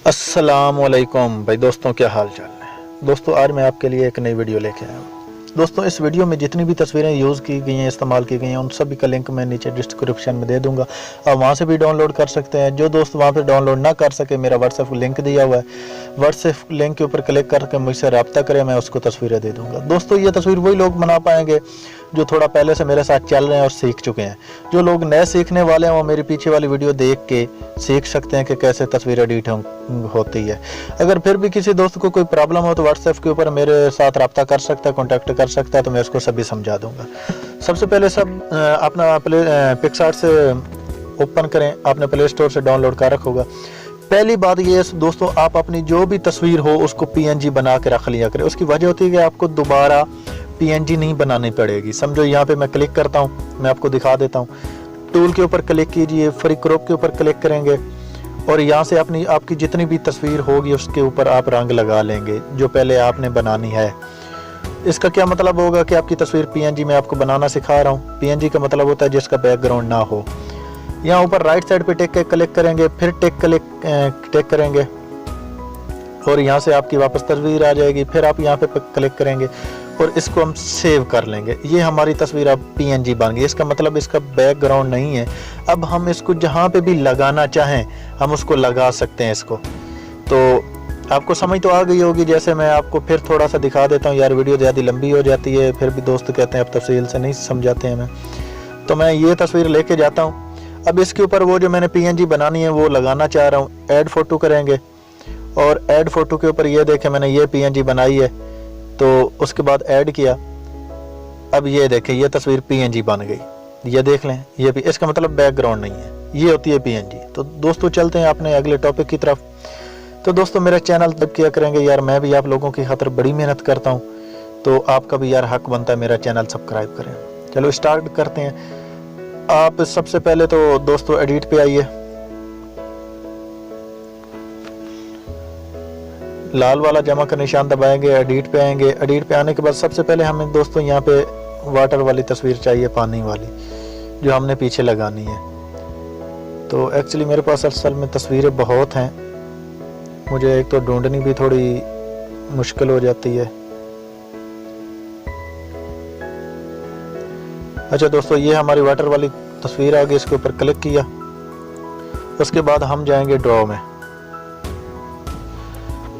अस्सलामुअलैकुम भाई दोस्तों, क्या हाल चाल है। दोस्तों आज मैं आपके लिए एक नई वीडियो लेके आया हूँ। दोस्तों इस वीडियो में जितनी भी तस्वीरें यूज़ की गई हैं, इस्तेमाल की गई हैं, उन सभी का लिंक मैं नीचे डिस्क्रिप्शन में दे दूंगा। आप वहाँ से भी डाउनलोड कर सकते हैं। जो दोस्त वहाँ पे डाउनलोड ना कर सके, मेरा व्हाट्सएप लिंक दिया हुआ है, व्हाट्सएप लिंक के ऊपर क्लिक करके मुझसे रब्ता करें, मैं उसको तस्वीरें दे दूँगा। दोस्तों ये तस्वीर वही लोग बना पाएंगे जो थोड़ा पहले से मेरे साथ चल रहे हैं और सीख चुके हैं। जो लोग नए सीखने वाले हैं वो मेरी पीछे वाली वीडियो देख के सीख सकते हैं कि कैसे तस्वीर एडिट होती है। अगर फिर भी किसी दोस्त को कोई प्रॉब्लम हो तो व्हाट्सएप के ऊपर मेरे साथ रब्ता कर सकता है, कॉन्टैक्ट कर सकता है, तो मैं उसको सभी समझा दूंगा। सबसे पहले सब अपना पिक्सआर्ट से ओपन करें। आपने प्ले स्टोर से डाउनलोड कर रखा होगा। पहली बात ये है दोस्तों, आप अपनी जो भी तस्वीर हो उसको PNG बना के रख लिया करें। उसकी वजह होती है कि आपको दोबारा PNG नहीं बनानी पड़ेगी। समझो यहाँ पे मैं क्लिक करता हूँ, मैं आपको दिखा देता हूँ। टूल के ऊपर क्लिक कीजिए, फ्री क्रॉप के ऊपर क्लिक करेंगे और यहाँ से आपकी जितनी भी तस्वीर होगी उसके ऊपर आप रंग लगा लेंगे जो पहले आपने बनानी है। इसका क्या मतलब होगा कि आपकी तस्वीर PNG में आपको बनाना सिखा रहा हूँ। PNG का मतलब होता है जिसका बैकग्राउंड ना हो। यहाँ ऊपर राइट साइड पे टिक के क्लिक करेंगे, फिर टिक करेंगे और यहाँ से आपकी वापस तस्वीर आ जाएगी। फिर आप यहाँ पे क्लिक करेंगे और इसको हम सेव कर लेंगे। ये हमारी तस्वीर अब PNG बन गई। इसका मतलब इसका बैकग्राउंड नहीं है। अब हम इसको जहाँ पे भी लगाना चाहें हम उसको लगा सकते हैं। इसको तो आपको समझ तो आ गई होगी। जैसे मैं आपको फिर थोड़ा सा दिखा देता हूँ। यार वीडियो ज़्यादा लंबी हो जाती है, फिर भी दोस्त कहते हैं अब तफसील से नहीं समझाते हैं। तो मैं ये तस्वीर लेके जाता हूँ। अब इसके ऊपर वो जो मैंने PNG बनानी है वो लगाना चाह रहा हूँ। ऐड फ़ोटो करेंगे और ऐड फ़ोटो के ऊपर ये देखें मैंने ये PNG बनाई है, तो उसके बाद ऐड किया। अब ये देखें ये तस्वीर PNG बन गई। ये देख लें, ये भी इसका मतलब बैकग्राउंड नहीं है, ये होती है PNG। तो दोस्तों चलते हैं अपने अगले टॉपिक की तरफ। तो दोस्तों मेरा चैनल तब किया करेंगे यार, मैं भी आप लोगों की खातिर बड़ी मेहनत करता हूँ, तो आपका भी यार हक बनता है मेरा चैनल सब्सक्राइब करें। चलो स्टार्ट करते हैं। आप सबसे पहले तो दोस्तों एडिट पे आइए, लाल वाला जमा का निशान दबाएंगे, एडिट पे आएंगे। एडिट पे आने के बाद सबसे पहले हमें दोस्तों यहाँ पे वाटर वाली तस्वीर चाहिए, पानी वाली जो हमने पीछे लगानी है। तो एक्चुअली मेरे पास असल में तस्वीरें बहुत हैं, मुझे एक तो ढूंढनी भी थोड़ी मुश्किल हो जाती है। अच्छा दोस्तों ये हमारी वाटर वाली तस्वीर आ गई, इसके ऊपर क्लिक किया। उसके बाद हम जाएंगे ड्रॉ में।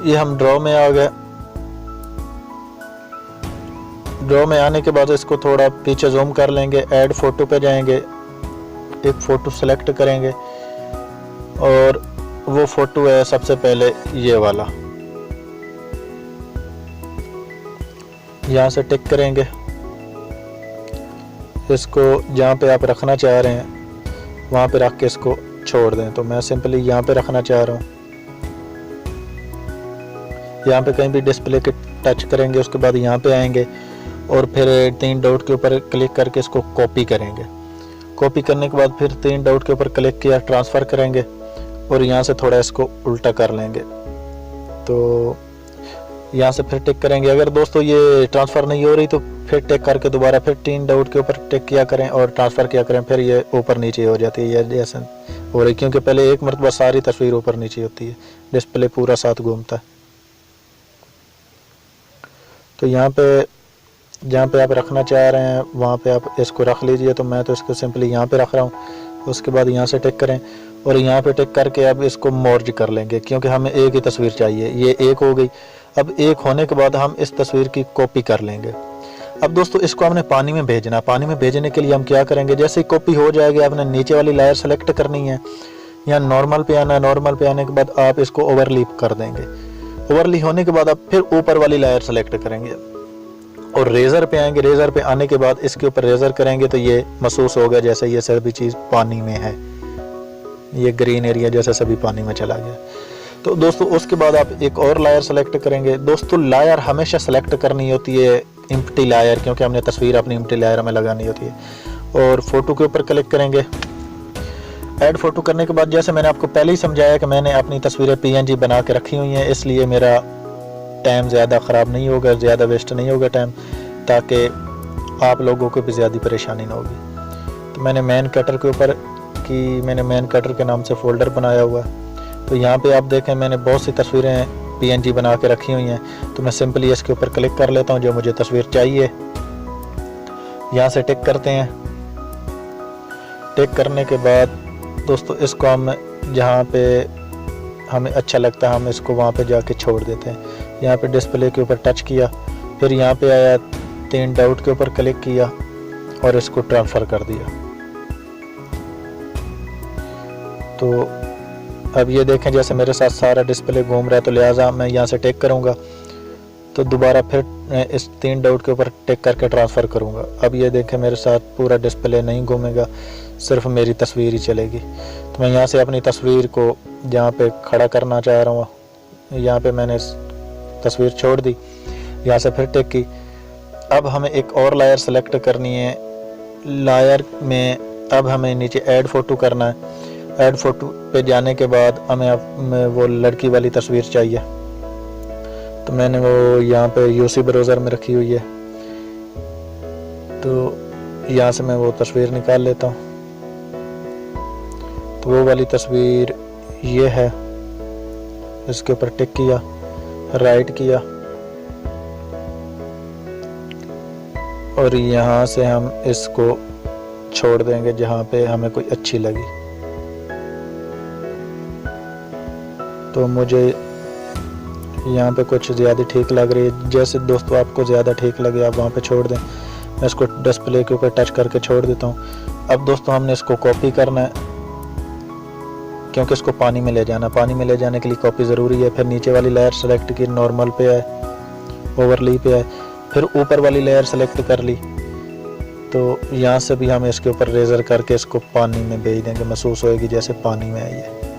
ये हम ड्रॉ में आ गए। ड्रॉ में आने के बाद इसको थोड़ा पीछे जूम कर लेंगे। ऐड फोटो पे जाएंगे, एक फ़ोटो सेलेक्ट करेंगे और वो फ़ोटो है सबसे पहले ये वाला। यहाँ से टिक करेंगे, इसको जहाँ पे आप रखना चाह रहे हैं वहाँ पे रख के इसको छोड़ दें। तो मैं सिंपली यहाँ पे रखना चाह रहा हूँ। यहाँ पे कहीं भी डिस्प्ले के टच करेंगे, उसके बाद यहाँ पे आएंगे और फिर 3 डॉट के ऊपर क्लिक करके इसको कॉपी करेंगे। कॉपी करने के बाद फिर 3 डॉट के ऊपर क्लिक किया, ट्रांसफ़र करेंगे और यहाँ से थोड़ा इसको उल्टा कर लेंगे। तो यहाँ से फिर टिक करेंगे। अगर दोस्तों ये ट्रांसफ़र नहीं हो रही तो फिर टिक करके दोबारा फिर 3 डॉट के ऊपर टिक किया करें और ट्रांसफ़र किया करें, फिर ये ऊपर नीचे हो जाती है। ये जैसे हो रही, क्योंकि पहले एक मरतबा सारी तस्वीर ऊपर नीचे होती है, डिस्प्ले पूरा साथ घूमता है। तो यहाँ पे जहाँ पे आप रखना चाह रहे हैं वहाँ पे आप इसको रख लीजिए। तो मैं तो इसको सिंपली यहाँ पे रख रहा हूँ। उसके बाद यहाँ से टिक करें और यहाँ पे टिक करके अब इसको मर्ज कर लेंगे, क्योंकि हमें एक ही तस्वीर चाहिए। ये एक हो गई। अब एक होने के बाद हम इस तस्वीर की कॉपी कर लेंगे। अब दोस्तों इसको हमने पानी में भेजना। पानी में भेजने के लिए हम क्या करेंगे, जैसे ही कॉपी हो जाएगी आपने नीचे वाली लेयर सेलेक्ट करनी है, यहाँ नॉर्मल पे आना है। नॉर्मल पे आने के बाद आप इसको ओवरली कर देंगे। ओवरली होने के बाद आप फिर ऊपर वाली लेयर सेलेक्ट करेंगे और रेज़र पे आएंगे। रेज़र पे आने के बाद इसके ऊपर रेज़र करेंगे तो ये महसूस होगा जैसे ये सभी चीज़ पानी में है। ये ग्रीन एरिया जैसे सभी पानी में चला गया। तो दोस्तों उसके बाद आप एक और लेयर सेलेक्ट करेंगे। दोस्तों लेयर हमेशा सेलेक्ट करनी होती है एम्प्टी लेयर, क्योंकि हमने तस्वीर अपनी एम्प्टी लेयर में लगानी होती है। और फ़ोटो के ऊपर क्लिक करेंगे। ऐड फ़ोटो करने के बाद जैसे मैंने आपको पहले ही समझाया कि मैंने अपनी तस्वीरें PNG बना के रखी हुई हैं, इसलिए मेरा टाइम ज़्यादा ख़राब नहीं होगा, ज़्यादा वेस्ट नहीं होगा टाइम, ताकि आप लोगों को भी ज़्यादा परेशानी ना होगी। तो मैंने मैन कटर के ऊपर मैंने मैन कटर के नाम से फ़ोल्डर बनाया हुआ है। तो यहाँ पे आप देखें मैंने बहुत सी तस्वीरें PNG बना के रखी हुई हैं, तो मैं सिंपली इसके ऊपर क्लिक कर लेता हूँ जो मुझे तस्वीर चाहिए। यहाँ से टिक करते हैं। टिक करने के बाद दोस्तों इसको हम जहाँ पे हमें अच्छा लगता है हम इसको वहाँ पे जाके छोड़ देते हैं। यहाँ पे डिस्प्ले के ऊपर टच किया, फिर यहाँ पे आया 3 डॉट के ऊपर क्लिक किया और इसको ट्रांसफ़र कर दिया। तो अब ये देखें जैसे मेरे साथ सारा डिस्प्ले घूम रहा है, तो लिहाजा मैं यहाँ से टिक करूँगा तो दोबारा फिर इस 3 डॉट के ऊपर टिक करके ट्रांसफ़र करूँगा। अब ये देखें मेरे साथ पूरा डिस्प्ले नहीं घूमेगा, सिर्फ मेरी तस्वीर ही चलेगी। तो मैं यहाँ से अपनी तस्वीर को जहाँ पे खड़ा करना चाह रहा हूँ, यहाँ पे मैंने तस्वीर छोड़ दी, यहाँ से फिर टिक की। अब हमें एक और लेयर सेलेक्ट करनी है। लेयर में अब हमें नीचे ऐड फ़ोटो करना है। ऐड फ़ोटो पे जाने के बाद हमें वो लड़की वाली तस्वीर चाहिए, तो मैंने वो यहाँ पे UC ब्राउज़र में रखी हुई है, तो यहाँ से मैं वो तस्वीर निकाल लेता हूँ। तो वो वाली तस्वीर ये है, इसके ऊपर टिक किया, राइट किया और यहाँ से हम इसको छोड़ देंगे जहाँ पे हमें कोई अच्छी लगी। तो मुझे यहाँ पे कुछ ज़्यादा ठीक लग रही है, जैसे दोस्तों आपको ज़्यादा ठीक लगे आप वहाँ पे छोड़ दें। मैं इसको डिस्प्ले के ऊपर टच करके छोड़ देता हूँ। अब दोस्तों हमने इसको कॉपी करना है, क्योंकि इसको पानी में ले जाना। पानी में ले जाने के लिए कॉपी ज़रूरी है। फिर नीचे वाली लेयर सेलेक्ट की, नॉर्मल पे है, ओवरली पे है, फिर ऊपर वाली लेयर सेलेक्ट कर ली। तो यहाँ से भी हम इसके ऊपर रेजर करके इसको पानी में भेज देंगे, महसूस होएगी जैसे पानी में आई है।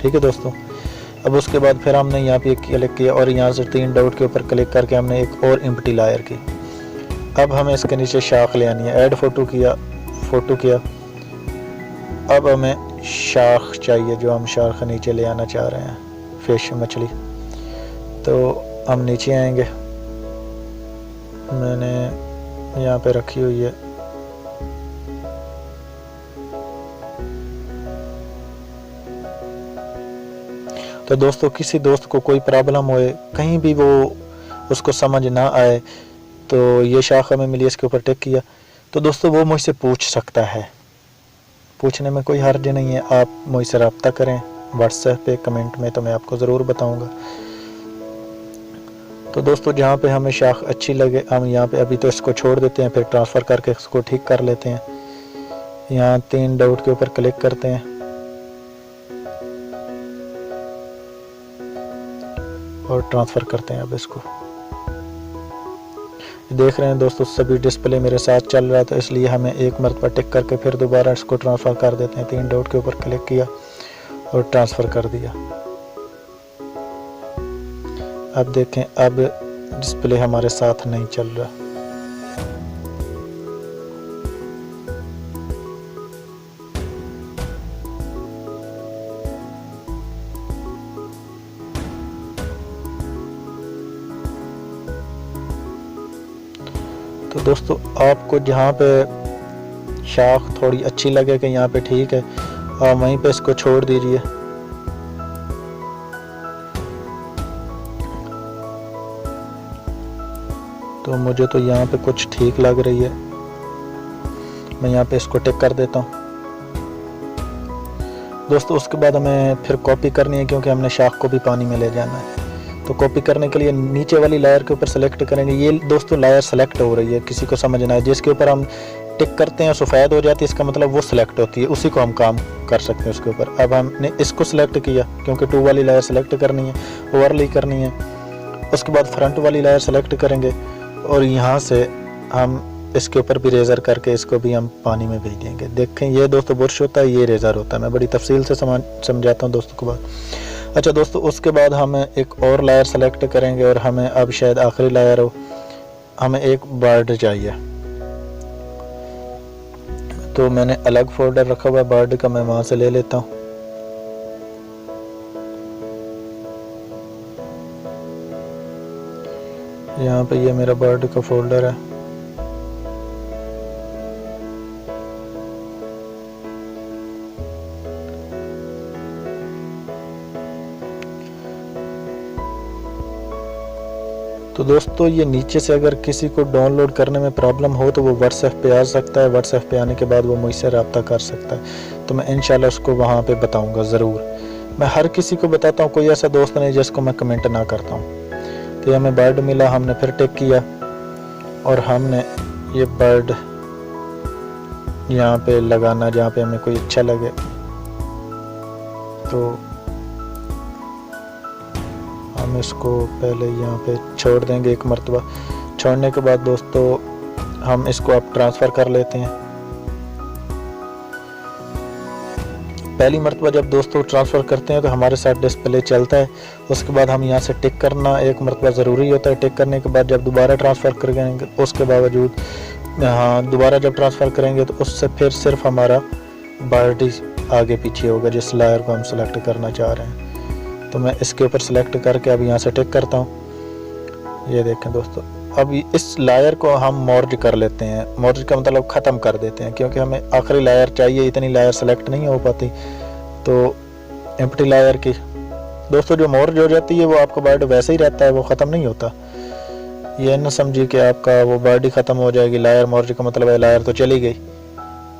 ठीक है दोस्तों। अब उसके बाद फिर हमने यहाँ पे क्लिक किया और यहाँ से 3 डॉट के ऊपर क्लिक करके हमने एक और एम्प्टी लेयर की। अब हमें इसके नीचे शाख ले आनी है। ऐड फ़ोटो किया। अब हमें शाख चाहिए, जो हम शाख नीचे ले आना चाह रहे हैं, फिश मछली। तो हम नीचे आएंगे, मैंने यहाँ पे रखी हुई है। तो दोस्तों किसी दोस्त को कोई प्रॉब्लम होए, कहीं भी वो उसको समझ ना आए, तो ये शाख हमें मिली, इसके ऊपर टिक किया। तो दोस्तों वो मुझसे पूछ सकता है, पूछने में कोई हर्ज नहीं है। आप मुझसे रब्ता करें व्हाट्सएप पे, कमेंट में, तो मैं आपको ज़रूर बताऊंगा। तो दोस्तों जहाँ पे हमें शाख अच्छी लगे हम यहाँ पे अभी तो इसको छोड़ देते हैं, फिर ट्रांसफ़र करके इसको ठीक कर लेते हैं। यहाँ 3 डॉट के ऊपर क्लिक करते हैं और ट्रांसफ़र करते हैं। अब इसको देख रहे हैं दोस्तों सभी डिस्प्ले मेरे साथ चल रहा है, तो इसलिए हमें एक मरतबा टिक करके फिर दोबारा इसको ट्रांसफ़र कर देते हैं। 3 डॉट के ऊपर क्लिक किया और ट्रांसफ़र कर दिया। अब देखें अब डिस्प्ले हमारे साथ नहीं चल रहा। तो दोस्तों आपको जहाँ पे शाख थोड़ी अच्छी लगे कि यहाँ पे ठीक है, आप वहीं पे इसको छोड़ दीजिए। तो मुझे तो यहाँ पे कुछ ठीक लग रही है, मैं यहाँ पे इसको टिक कर देता हूँ। दोस्तों उसके बाद हमें फिर कॉपी करनी है, क्योंकि हमने शाख को भी पानी में ले जाना है। तो कॉपी करने के लिए नीचे वाली लेयर के ऊपर सेलेक्ट करेंगे। ये दोस्तों लेयर सेलेक्ट हो रही है, किसी को समझना है, जिसके ऊपर हम टिक करते हैं सफ़ेद हो जाती है, इसका मतलब वो सिलेक्ट होती है, उसी को हम काम कर सकते हैं उसके ऊपर। अब हमने इसको सिलेक्ट किया, क्योंकि 2 वाली लेयर सेलेक्ट करनी है, ओवरली करनी है। उसके बाद फ्रंट वाली लेयर सेलेक्ट करेंगे और यहाँ से हम इसके ऊपर भी रेज़र करके इसको भी हम पानी में भेज देंगे। देखें ये दोस्तों बुरश होता है, ये रेज़र होता है। मैं बड़ी तफसील से समझाता हूँ दोस्तों को बात। अच्छा दोस्तों उसके बाद हम एक और लेयर सेलेक्ट करेंगे और हमें अब शायद आखिरी लेयर हो, हमें एक बर्ड चाहिए। तो मैंने अलग फोल्डर रखा हुआ है बर्ड का, मैं वहाँ से ले लेता हूँ। यहाँ पे ये मेरा बर्ड का फोल्डर है। तो दोस्तों ये नीचे से अगर किसी को डाउनलोड करने में प्रॉब्लम हो तो वो व्हाट्सएप पे आ सकता है, व्हाट्सएप पे आने के बाद वो मुझसे रब्ता कर सकता है। तो मैं इंशाल्लाह उसको वहाँ पे बताऊँगा ज़रूर। मैं हर किसी को बताता हूँ, कोई ऐसा दोस्त नहीं जिसको मैं कमेंट ना करता हूँ। तो हमें बर्ड मिला, हमने फिर टिक किया और हमने ये बर्ड यहाँ पे लगाना जहाँ पे हमें कोई अच्छा लगे। तो हम इसको पहले यहाँ पे छोड़ देंगे एक मरतबा। छोड़ने के बाद दोस्तों हम इसको अब ट्रांसफ़र कर लेते हैं। पहली मरतबा जब दोस्तों ट्रांसफ़र करते हैं तो हमारे साथ डिस्प्ले चलता है। उसके बाद हम यहाँ से टिक करना एक मरतबा ज़रूरी होता है। टिक करने के बाद जब दोबारा ट्रांसफ़र करेंगे उसके बावजूद दोबारा जब ट्रांसफ़र करेंगे तो उससे फिर सिर्फ हमारा बर्ड ही आगे पीछे होगा जिस लायर को हम सेलेक्ट करना चाह रहे हैं। तो मैं इसके ऊपर सेलेक्ट करके अब यहाँ से टिक करता हूँ। ये देखें दोस्तों, अब इस लायर को हम मर्ज कर लेते हैं। मर्ज का मतलब ख़त्म कर देते हैं, क्योंकि हमें आखिरी लायर चाहिए, इतनी लायर सेलेक्ट नहीं हो पाती। तो एम्प्टी लायर की दोस्तों जो मर्ज हो जाती है वो आपका बर्ड वैसे ही रहता है, वो ख़त्म नहीं होता। ये न समझिए कि आपका वो बर्ड ही ख़त्म हो जाएगी। लायर मर्ज का मतलब है लायर तो चली गई।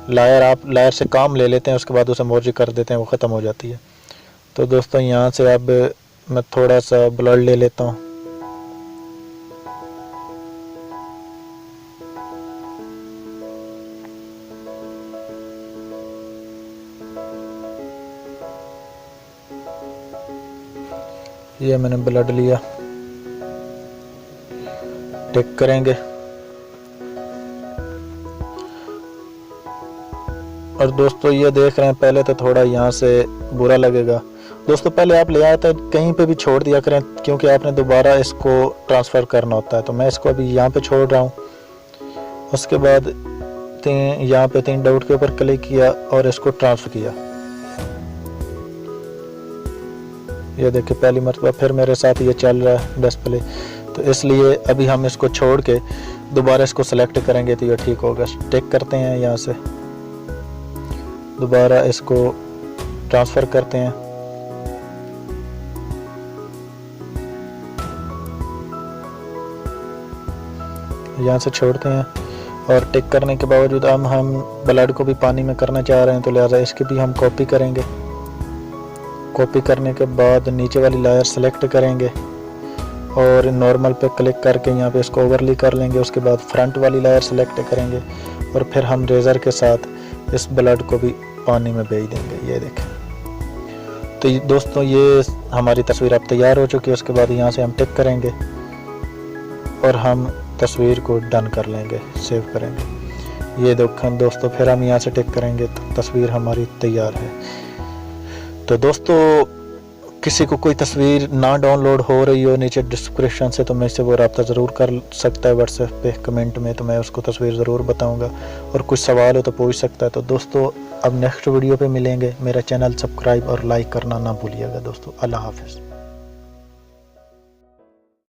लायर आप लायर से काम ले लेते हैं, उसके बाद उसे मर्ज कर देते हैं, वो ख़त्म हो जाती है। तो दोस्तों यहाँ से अब मैं थोड़ा सा ब्लर ले लेता हूँ। ये मैंने ब्लड लिया, टिक करेंगे और दोस्तों ये देख रहे हैं पहले तो थोड़ा यहाँ से बुरा लगेगा। दोस्तों पहले आप ले आए थे कहीं पे भी छोड़ दिया करें, क्योंकि आपने दोबारा इसको ट्रांसफ़र करना होता है। तो मैं इसको अभी यहाँ पे छोड़ रहा हूँ। उसके बाद यहाँ पे 3 डॉट के ऊपर क्लिक किया और इसको ट्रांसफ़र किया। ये देखिए पहली मरतबा फिर मेरे साथ ये चल रहा है डिस्प्ले। तो इसलिए अभी हम इसको छोड़ के दोबारा इसको सेलेक्ट करेंगे तो ये ठीक होगा। टिक करते हैं, यहाँ से दोबारा इसको ट्रांसफ़र करते हैं। यहाँ से छोड़ते हैं और टिक करने के बावजूद हम ब्लड को भी पानी में करना चाह रहे हैं, तो लिहाजा इसकी भी हम कॉपी करेंगे। कॉपी करने के बाद नीचे वाली लायर सेलेक्ट करेंगे और नॉर्मल पे क्लिक करके यहाँ पे इसको ओवरली कर लेंगे। उसके बाद फ्रंट वाली लायर सेलेक्ट करेंगे और फिर हम रेज़र के साथ इस ब्लड को भी पानी में भेज देंगे। ये देखें। तो दोस्तों ये हमारी तस्वीर अब तैयार हो चुकी है। उसके बाद यहाँ से हम टिक करेंगे और हम तस्वीर को डन कर लेंगे, सेव करेंगे। ये देखें दोस्तों, फिर हम यहाँ से टिक करेंगे तो तस्वीर हमारी तैयार है। तो दोस्तों किसी को कोई तस्वीर ना डाउनलोड हो रही हो नीचे डिस्क्रिप्शन से, तो मुझसे वो रब्ता ज़रूर कर सकता है व्हाट्सएप पे कमेंट में, तो मैं उसको तस्वीर ज़रूर बताऊंगा। और कुछ सवाल हो तो पूछ सकता है। तो दोस्तों अब नेक्स्ट वीडियो पे मिलेंगे। मेरा चैनल सब्सक्राइब और लाइक करना ना भूलिएगा दोस्तों। अल्लाह हाफ़िज़।